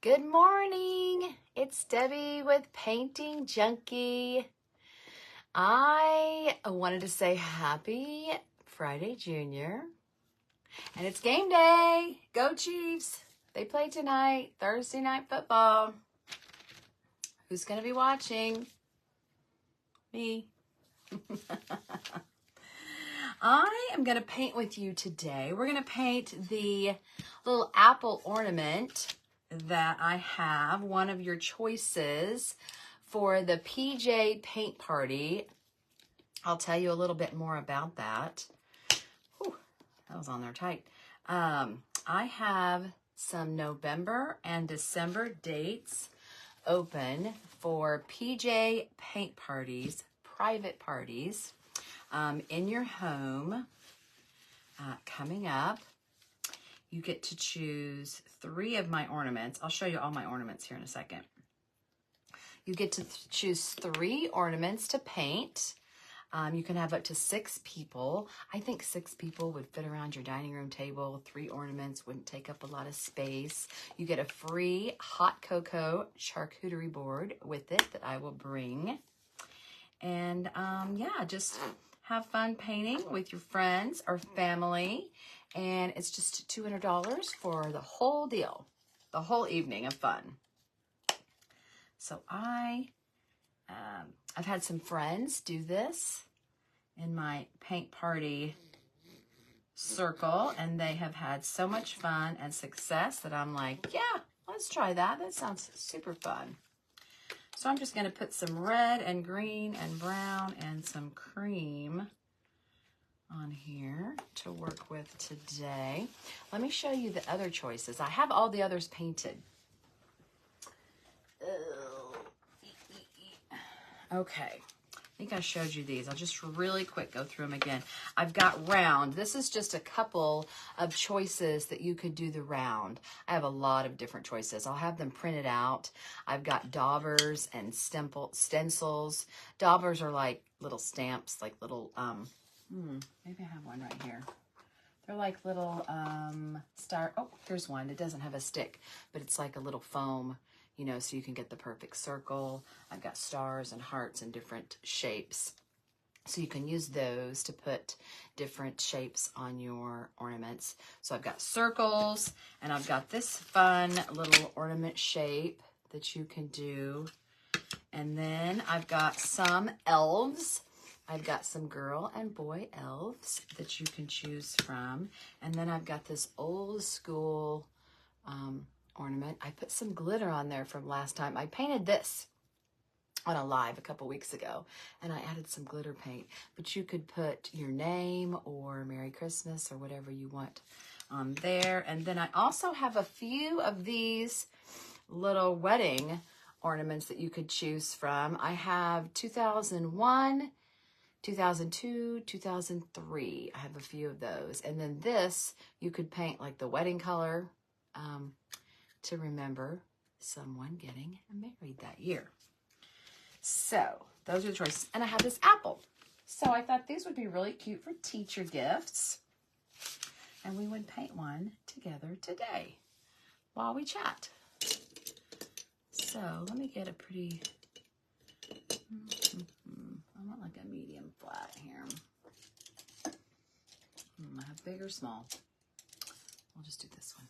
Good morning. It's Debbie with Painting Junkie. I wanted to say happy Friday Junior. And it's game day. Go Chiefs. They play tonight, Thursday night football. Who's going to be watching? Me. I am going to paint with you today. We're going to paint the little apple ornament that I have, one of your choices for the PJ paint party. I'll tell you a little bit more about that. Whew, that was on there tight. I have some November and December dates open for PJ paint parties, private parties, in your home coming up. You get to choose 3 of my ornaments. I'll show you all my ornaments here in a second. You get to choose 3 ornaments to paint. You can have up to 6 people. I think 6 people would fit around your dining room table. 3 ornaments wouldn't take up a lot of space. You get a free hot cocoa charcuterie board with it that I will bring. And yeah, just have fun painting with your friends or family. And it's just $200 for the whole deal, the whole evening of fun. So I've had some friends do this in my paint party circle, and they have had so much fun and success that I'm like, yeah, let's try that. That sounds super fun. So I'm just going to put some red and green and brown and some cream on here to work with today. Let me show you the other choices. I have all the others painted. Okay, I think I showed you these. I'll just really quick go through them again. I've got round. This is just a couple of choices that you could do the round. I have a lot of different choices. I'll have them printed out. I've got daubers and stencils. Daubers are like little stamps, like little, maybe I have one right here. They're like little oh, here's one. It doesn't have a stick, but it's like a little foam, you know, so you can get the perfect circle. I've got stars and hearts and different shapes. So you can use those to put different shapes on your ornaments. So I've got circles, and I've got this fun little ornament shape that you can do. And then I've got some elves. I've got some girl and boy elves that you can choose from. And then I've got this old school ornament. I put some glitter on there from last time. I painted this on a live a couple weeks ago, and I added some glitter paint. But you could put your name or Merry Christmas or whatever you want on there. And then I also have a few of these little wedding ornaments that you could choose from. I have 2001, 2002, 2003. I have a few of those. And then this, you could paint like the wedding color to remember someone getting married that year. So those are the choices. And I have this apple. So I thought these would be really cute for teacher gifts. And we would paint one together today while we chat. So let me get a pretty, I want like a medium flat here. I have big or small. We'll just do this one.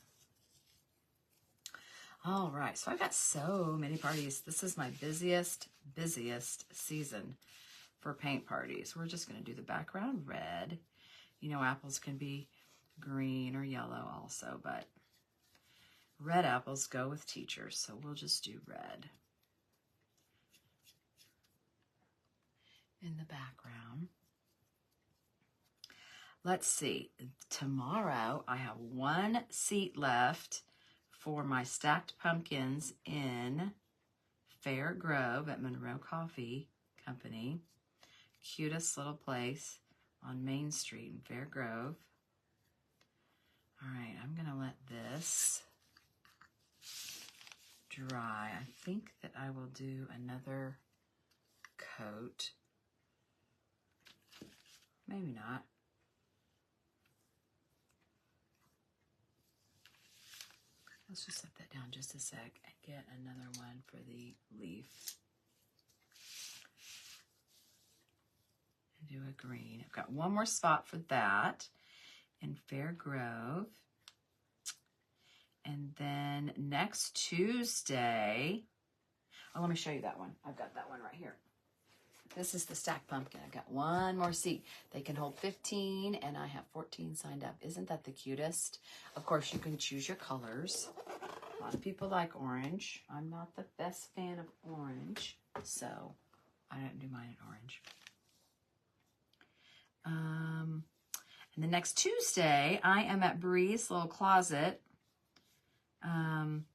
All right, so I've got so many parties. This is my busiest season for paint parties. We're just gonna do the background red. You know, apples can be green or yellow also, but red apples go with teachers, so we'll just do red in the background. Let's see, tomorrow I have 1 seat left for my stacked pumpkins in Fair Grove at Monroe Coffee Company. Cutest little place on Main Street in Fair Grove. All right, I'm gonna let this dry. I think that I will do another coat. Maybe not. Let's just set that down just a sec and get another one for the leaf. And do a green. I've got one more spot for that in Fair Grove. And then next Tuesday, oh, let me show you that one. I've got that one right here. This is the stacked pumpkin. I've got one more seat. They can hold 15, and I have 14 signed up. Isn't that the cutest? Of course, you can choose your colors. A lot of people like orange. I'm not the best fan of orange, so I don't do mine in orange. And the next Tuesday, I am at Bree's Little Closet. And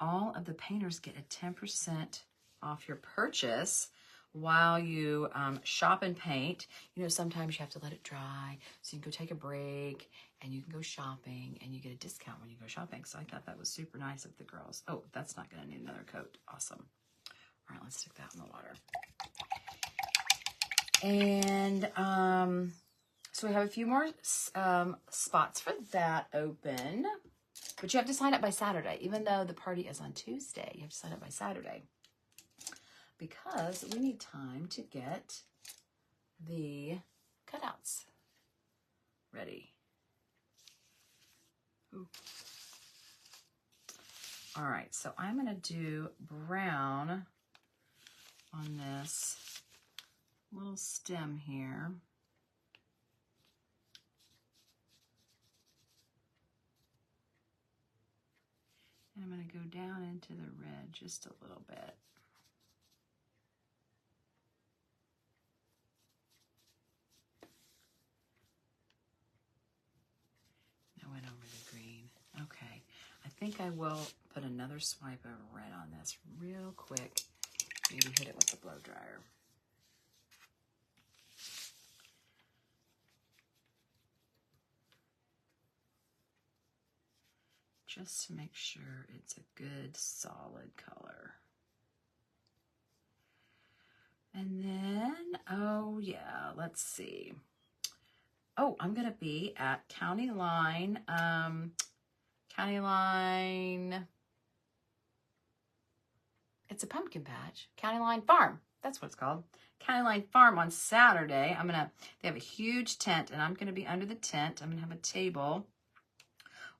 all of the painters get a 10% off your purchase while you shop and paint. You know, sometimes you have to let it dry, so you can go take a break, and you can go shopping, and you get a discount when you go shopping. So I thought that was super nice of the girls. Oh, that's not going to need another coat. Awesome. All right, let's stick that in the water. And so we have a few more spots for that open. But you have to sign up by Saturday. Even though the party is on Tuesday, you have to sign up by Saturday. Because we need time to get the cutouts ready. Ooh. All right, so I'm going to do brown on this little stem here. And I'm going to go down into the red just a little bit. I went over the green. Okay. I think I will put another swipe of red on this real quick. Maybe hit it with the blow dryer. Just to make sure it's a good solid color. And then, oh yeah, let's see. Oh, I'm gonna be at County Line, it's a pumpkin patch, County Line Farm, that's what it's called. County Line Farm on Saturday. They have a huge tent, and I'm gonna be under the tent. I'm gonna have a table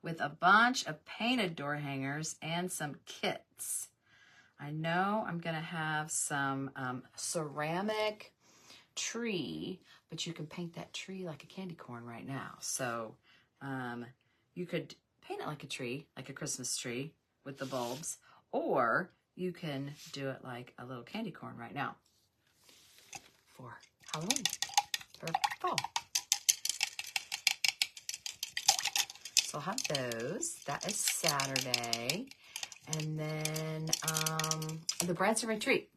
with a bunch of painted door hangers and some kits. I know I'm gonna have some ceramic tree, but you can paint that tree like a candy corn right now. So you could paint it like a tree, like a Christmas tree with the bulbs, or you can do it like a little candy corn right now for Halloween or fall. So I'll have those. That is Saturday. And then the Branson Retreat.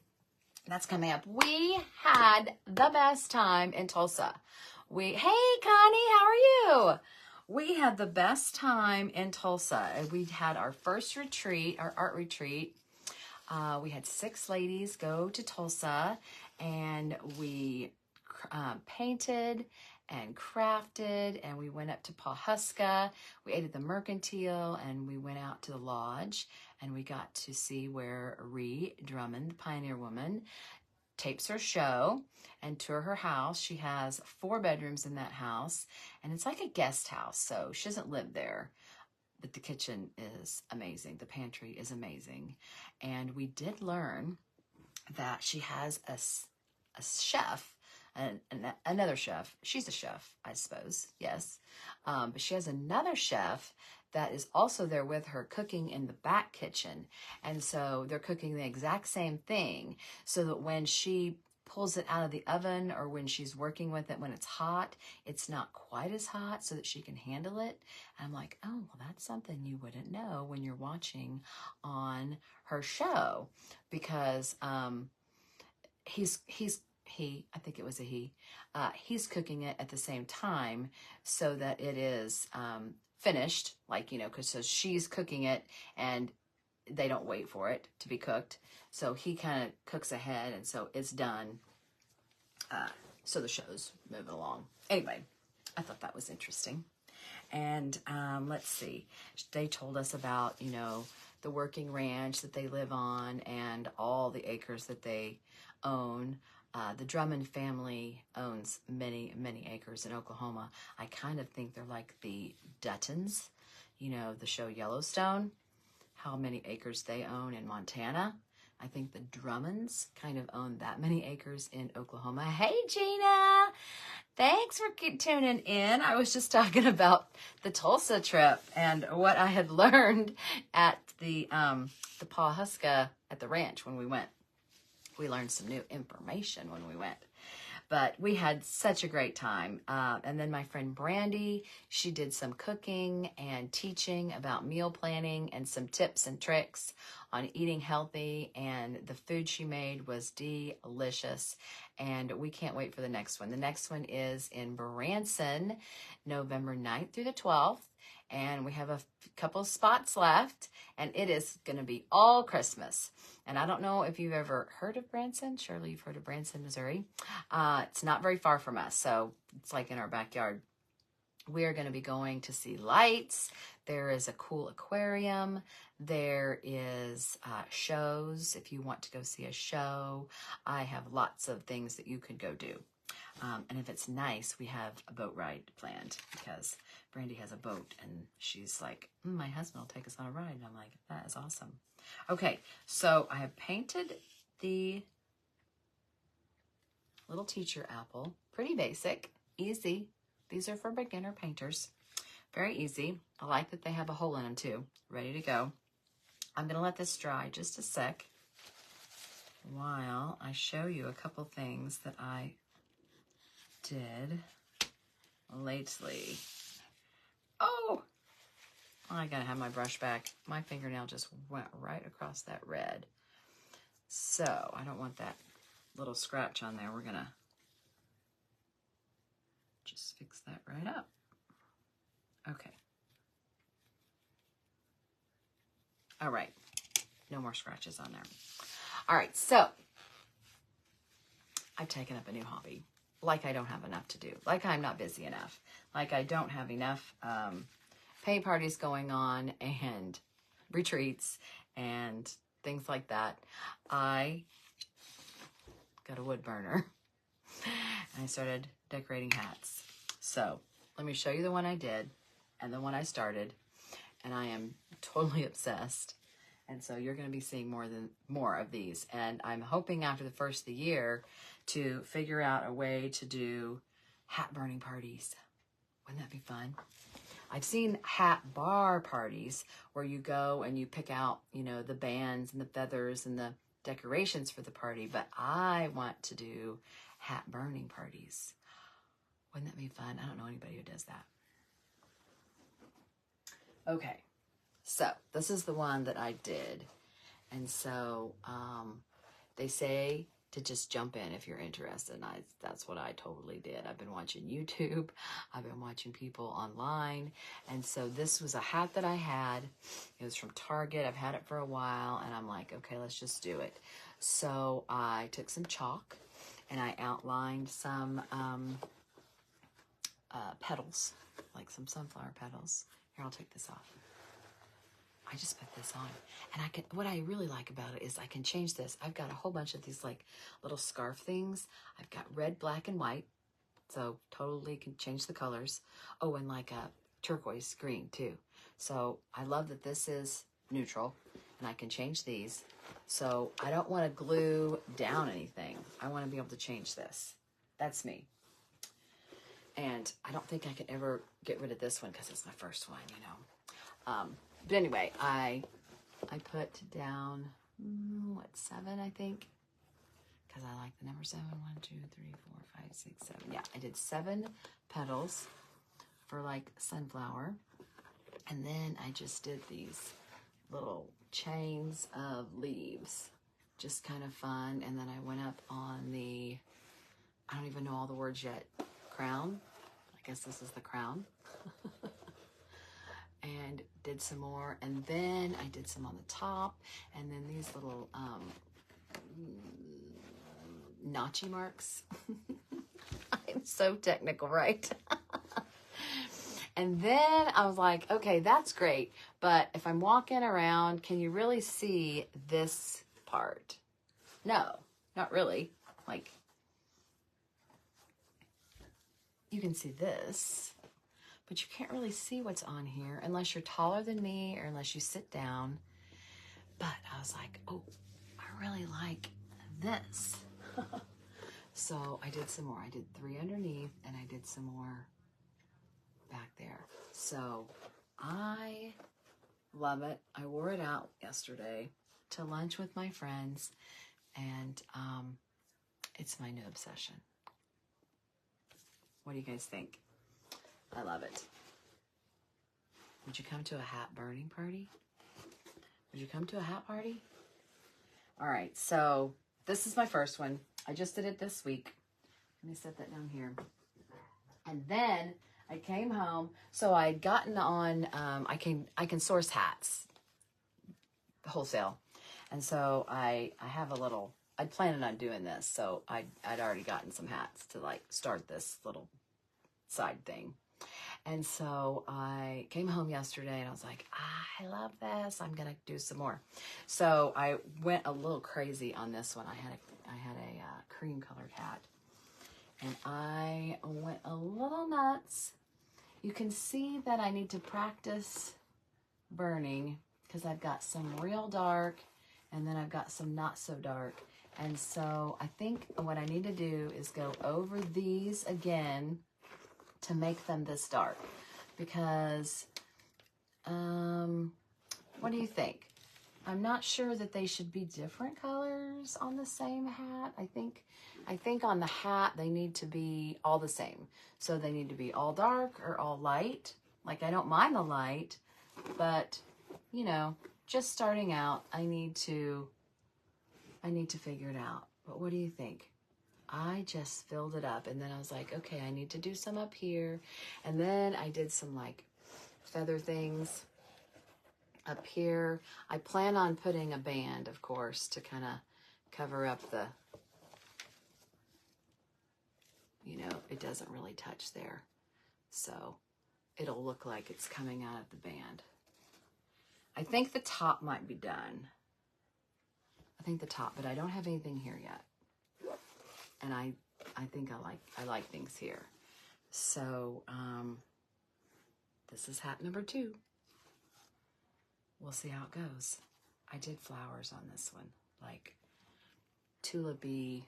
That's coming up. We had the best time in Tulsa. Hey, Connie, how are you? We had the best time in Tulsa. We had our first retreat, our art retreat. We had 6 ladies go to Tulsa, and we painted and crafted, and we went up to Pawhuska. We ate at the Mercantile, and we went out to the lodge, and we got to see where Ree Drummond, the Pioneer Woman, tapes her show and tour her house. She has 4 bedrooms in that house, and it's like a guest house, so she doesn't live there. But the kitchen is amazing. The pantry is amazing. And we did learn that she has a chef, another chef. She's a chef, I suppose, yes. But she has another chef that is also there with her cooking in the back kitchen. And so they're cooking the exact same thing, so that when she pulls it out of the oven, or when she's working with it when it's hot, it's not quite as hot, so that she can handle it. And I'm like, oh, well, that's something you wouldn't know when you're watching on her show, because I think it was a he, he's cooking it at the same time, so that it is finished, like, you know, because so she's cooking it and they don't wait for it to be cooked. So he kind of cooks ahead, and so it's done. So the show's moving along. Anyway, I thought that was interesting. And let's see, they told us about, you know, the working ranch that they live on and all the acres that they own. The Drummond family owns many, many acres in Oklahoma. I kind of think they're like the Duttons, you know, the show Yellowstone, how many acres they own in Montana. I think the Drummonds kind of own that many acres in Oklahoma. Hey, Gina! Thanks for tuning in. I was just talking about the Tulsa trip and what I had learned at the Pawhuska at the ranch when we went. We learned some new information when we went. But we had such a great time. And then my friend Brandy, she did some cooking and teaching about meal planning and some tips and tricks on eating healthy. And the food she made was delicious. And we can't wait for the next one. The next one is in Branson, November 9th through the 12th. And we have a couple spots left. And it is going to be all Christmas. And I don't know if you've ever heard of Branson. Surely you've heard of Branson, Missouri. It's not very far from us, so it's like in our backyard. We are going to be going to see lights. There is a cool aquarium. There is shows if you want to go see a show. I have lots of things that you could go do. And if it's nice, we have a boat ride planned because Brandy has a boat and she's like, my husband will take us on a ride. And I'm like, that is awesome. Okay, so I have painted the little teacher apple. Pretty basic, easy. These are for beginner painters. Very easy. I like that they have a hole in them too. Ready to go. I'm going to let this dry just a sec while I show you a couple things that I did lately. Oh, I gotta have my brush back. My fingernail just went right across that red. So I don't want that little scratch on there. We're gonna just fix that right up. Okay. All right. No more scratches on there. All right. So I've taken up a new hobby. Like I don't have enough to do. Like I'm not busy enough. Like I don't have enough paint parties going on and retreats and things like that. I got a wood burner and I started decorating hats. So let me show you the one I did and the one I started, and I am totally obsessed. And so you're going to be seeing more of these. And I'm hoping after the first of the year to figure out a way to do hat burning parties. Wouldn't that be fun? I've seen hat bar parties where you go and you pick out, you know, the bands and the feathers and the decorations for the party. But I want to do hat burning parties. Wouldn't that be fun? I don't know anybody who does that. Okay. So this is the one that I did. And so they say to just jump in if you're interested. And that's what I totally did. I've been watching YouTube. I've been watching people online. And so this was a hat that I had. It was from Target. I've had it for a while. And I'm like, okay, let's just do it. So I took some chalk and I outlined some petals, like some sunflower petals. Here, I'll take this off. I just put this on, and I can, what I really like about it is I can change this. I've got a whole bunch of these like little scarf things. I've got red, black, and white, so totally can change the colors. Oh, and like a turquoise green too. So I love that this is neutral, and I can change these. So I don't want to glue down anything. I want to be able to change this. That's me. And I don't think I could ever get rid of this one because it's my first one, you know. But anyway, I put down, 7, I think, because I like the number 7. 1, 2, 3, 4, 5, 6, 7. Yeah, I did 7 petals for like sunflower. And then I just did these little chains of leaves, just kind of fun. And then I went up on the, I don't even know all the words yet, crown. I guess this is the crown. And did some more, and then I did some on the top, and then these little notchy marks. I'm so technical, right? And then I was like, okay, that's great. But if I'm walking around, can you really see this part? No, not really. Like, you can see this, but you can't really see what's on here unless you're taller than me or unless you sit down. But I was like, oh, I really like this. So I did some more. I did 3 underneath and I did some more back there. So I love it. I wore it out yesterday to lunch with my friends, and it's my new obsession. What do you guys think? I love it. Would you come to a hat burning party? Would you come to a hat party? All right, so this is my first one. I just did it this week. Let me set that down here. And then I came home. So I'd gotten on, I can source hats, wholesale. And so I have a little, I'd planned on doing this. So I'd already gotten some hats to like start this little side thing. And so I came home yesterday and I was like, I love this. I'm going to do some more. So I went a little crazy on this one. I had a cream colored hat and I went a little nuts. You can see that I need to practice burning because I've got some real dark and then I've got some not so dark. And so I think what I need to do is go over these again to make them this dark, because what do you think? I'm not sure that they should be different colors on the same hat. I think on the hat they need to be all the same. So they need to be all dark or all light. Like, I don't mind the light, but you know, just starting out, I need to figure it out. But what do you think? I just filled it up, and then I was like, okay, I need to do some up here. And then I did some like feather things up here. I plan on putting a band, of course, to kind of cover up the, you know, it doesn't really touch there. So it'll look like it's coming out of the band. I think the top might be done. I think the top, but I don't have anything here yet. And I think I like things here. So this is hat number 2. We'll see how it goes. I did flowers on this one, like tulipy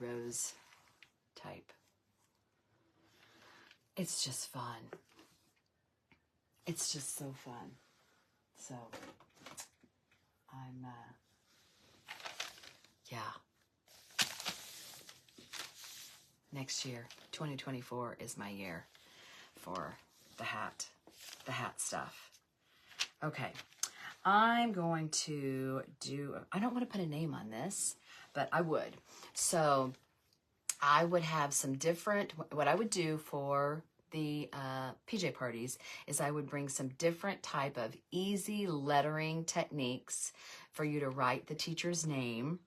rose type. It's just fun. It's just so fun. So I'm yeah. Next year, 2024 is my year for the hat stuff. Okay, I'm going to do, I don't want to put a name on this, but I would. So I would have some different, what I would do for the PJ parties is I would bring some different type of easy lettering techniques for you to write the teacher's name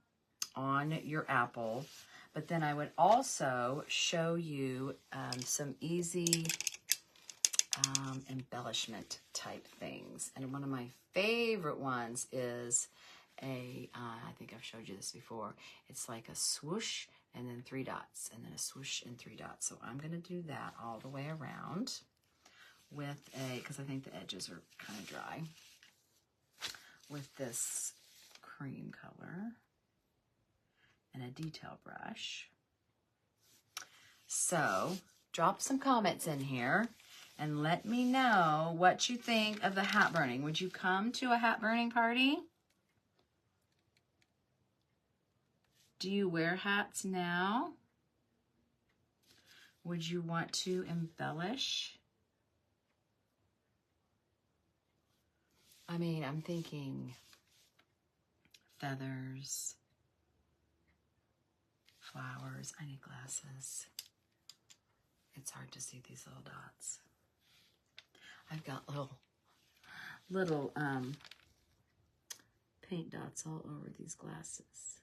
on your apple. But then I would also show you some easy embellishment type things. And one of my favorite ones is I think I've showed you this before. It's like a swoosh and then 3 dots, and then a swoosh and 3 dots. So I'm going to do that all the way around with because I think the edges are kind of dry, with this cream color and a detail brush. So drop some comments in here and let me know what you think of the hat burning. Would you come to a hat burning party? Do you wear hats now? Would you want to embellish? I mean, I'm thinking feathers, flowers. I need glasses. It's hard to see these little dots. I've got little paint dots all over these glasses.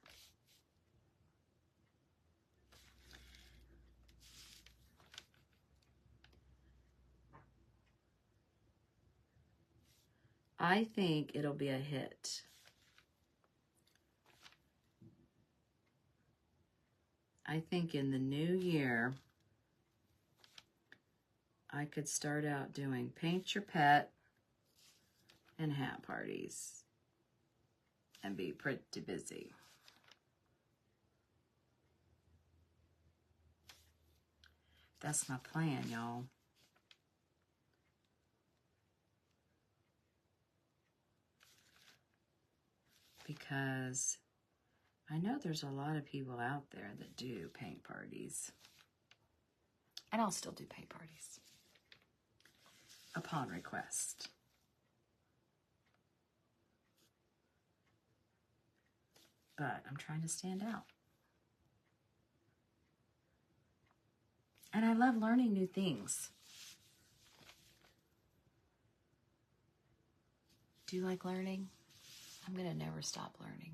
I think it'll be a hit. I think in the new year, I could start out doing paint your pet and hat parties and be pretty busy. That's my plan, y'all. Because I know there's a lot of people out there that do paint parties. And I'll still do paint parties upon request. But I'm trying to stand out. And I love learning new things. Do you like learning? I'm going to never stop learning.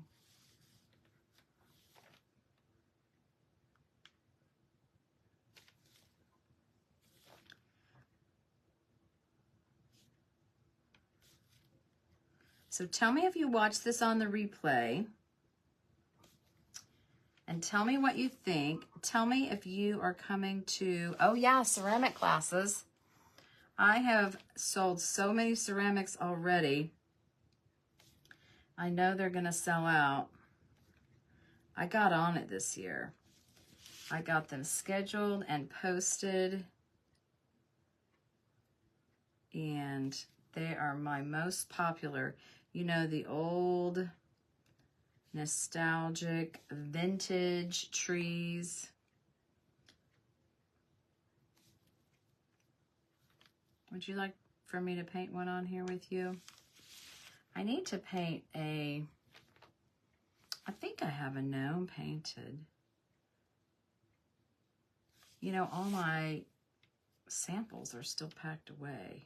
So tell me if you watch this on the replay. And tell me what you think. Tell me if you are coming to, oh yeah, ceramic classes. I have sold so many ceramics already. I know they're going to sell out. I got on it this year. I got them scheduled and posted. And they are my most popular. You know, the old nostalgic vintage trees. Would you like for me to paint one on here with you? I need to paint a, I think I have a gnome painted. You know, all my samples are still packed away.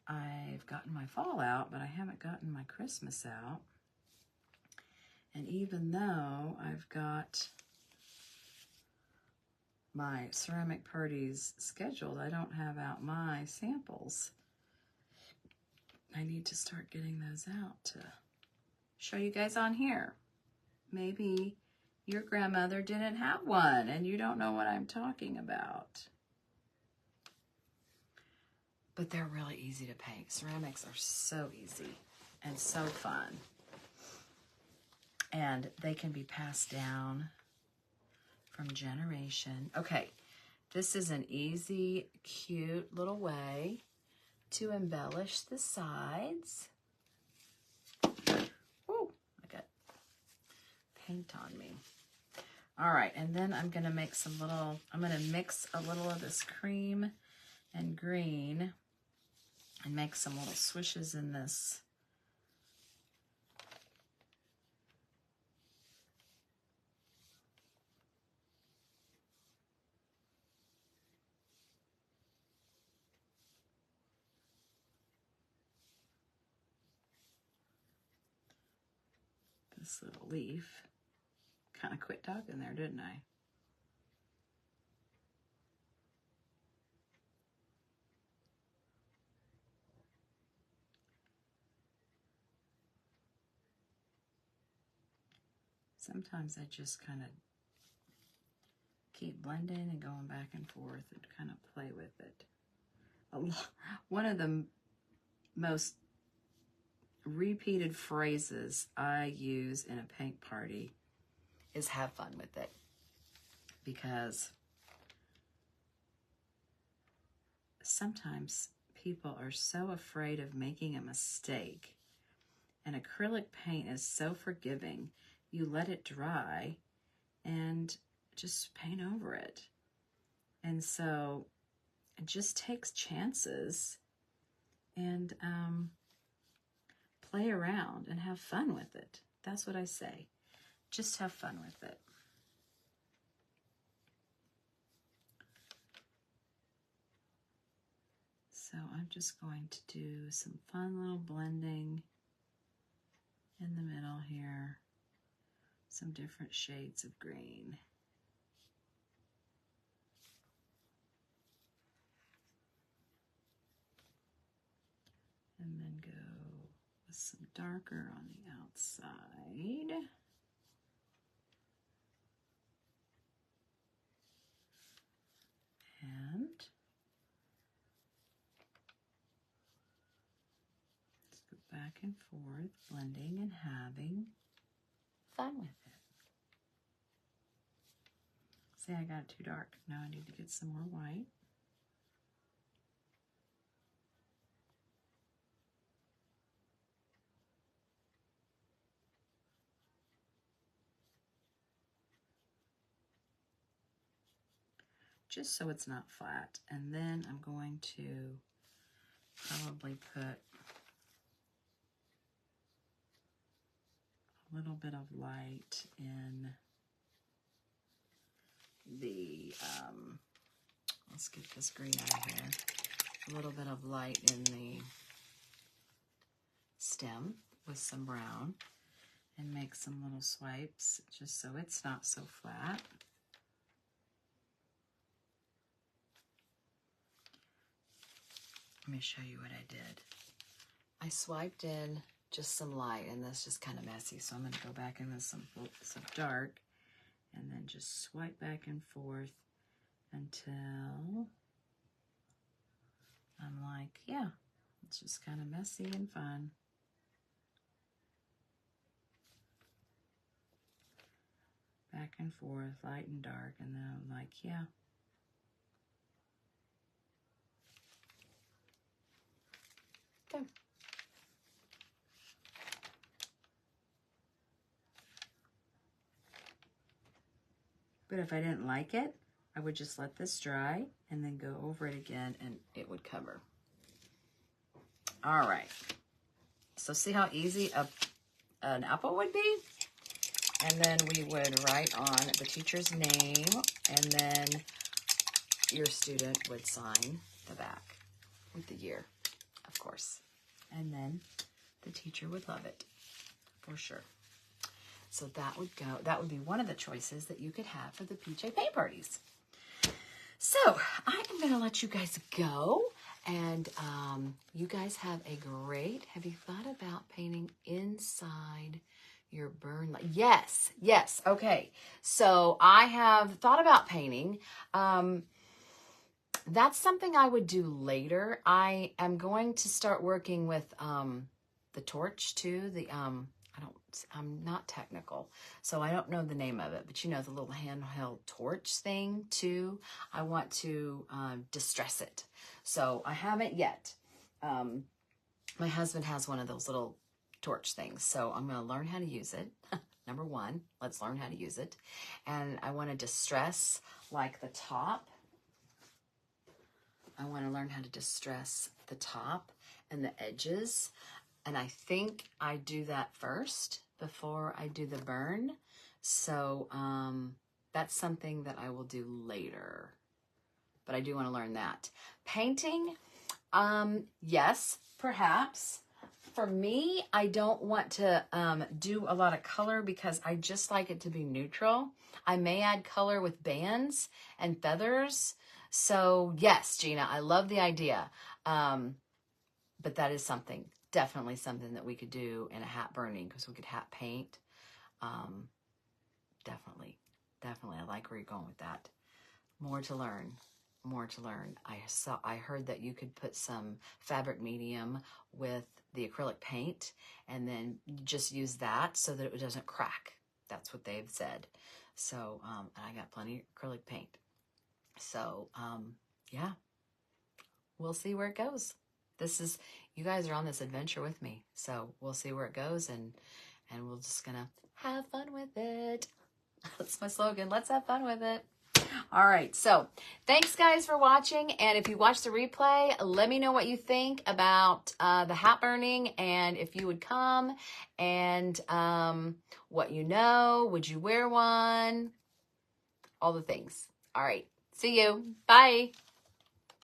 I've gotten my fall out, but I haven't gotten my Christmas out. And even though I've got my ceramic parties scheduled, I don't have out my samples. I need to start getting those out to show you guys on here. Maybe your grandmother didn't have one and you don't know what I'm talking about. But they're really easy to paint. Ceramics are so easy and so fun. And they can be passed down from generation. Okay, this is an easy, cute little way to embellish the sides. Oh, I got paint on me. All right, and then I'm gonna make some little, I'm gonna mix a little of this cream and green and make some little swishes in this. This little leaf. Kind of quit talking there, didn't I? Sometimes I just kind of keep blending and going back and forth and kind of play with it. One of the most repeated phrases I use in a paint party is have fun with it, because sometimes people are so afraid of making a mistake, and acrylic paint is so forgiving. You let it dry and just paint over it. And so it just takes chances and play around and have fun with it. That's what I say. Just have fun with it. So I'm just going to do some fun little blending in the middle here. Some different shades of green. And then go with some darker on the outside. And let's go back and forth, blending and having fun with it. See, I got it too dark. Now I need to get some more white. Just so it's not flat. And then I'm going to probably put a little bit of light in the, let's get this green out of here. A little bit of light in the stem with some brown and make some little swipes just so it's not so flat. Let me show you what I did. I swiped in just some light, and that's just kind of messy, so I'm going to go back in with some dark, and then just swipe back and forth until I'm like, yeah, it's just kind of messy and fun. Back and forth, light and dark, and then I'm like, yeah. Okay. But if I didn't like it, I would just let this dry and then go over it again and it would cover. All right. So see how easy an apple would be? And then we would write on the teacher's name, and then your student would sign the back with the year, of course. And then the teacher would love it, for sure. So that would be one of the choices that you could have for the PJ paint parties. So I am going to let you guys go, and you guys have a great, have you thought about painting inside your burn light? Yes, yes. Okay. So I have thought about painting. That's something I would do later. I am going to start working with the torch too. I'm not technical, so I don't know the name of it, but you know, the little handheld torch thing too. I want to distress it. So I haven't yet. My husband has one of those little torch things, so I'm going to learn how to use it. Number one, let's learn how to use it. And I want to distress like the top. I want to learn how to distress the top and the edges. And I think I do that first before I do the burn. So that's something that I will do later. But I do want to learn that. Painting, yes, perhaps. For me, I don't want to do a lot of color because I just like it to be neutral. I may add color with bands and feathers. So yes, Gina, I love the idea. But that is something, definitely something that we could do in a hat burning, because we could hat paint. Definitely. I like where you're going with that. More to learn. I heard that you could put some fabric medium with the acrylic paint and then just use that so that it doesn't crack. That's what they've said. So, and I got plenty of acrylic paint. So, yeah, we'll see where it goes. You guys are on this adventure with me. So we'll see where it goes, and we're just gonna have fun with it. That's my slogan. Let's have fun with it. All right. So thanks guys for watching. And if you watch the replay, let me know what you think about the hat burning, and if you would come, and what you know, would you wear one? All the things. All right. See you. Bye.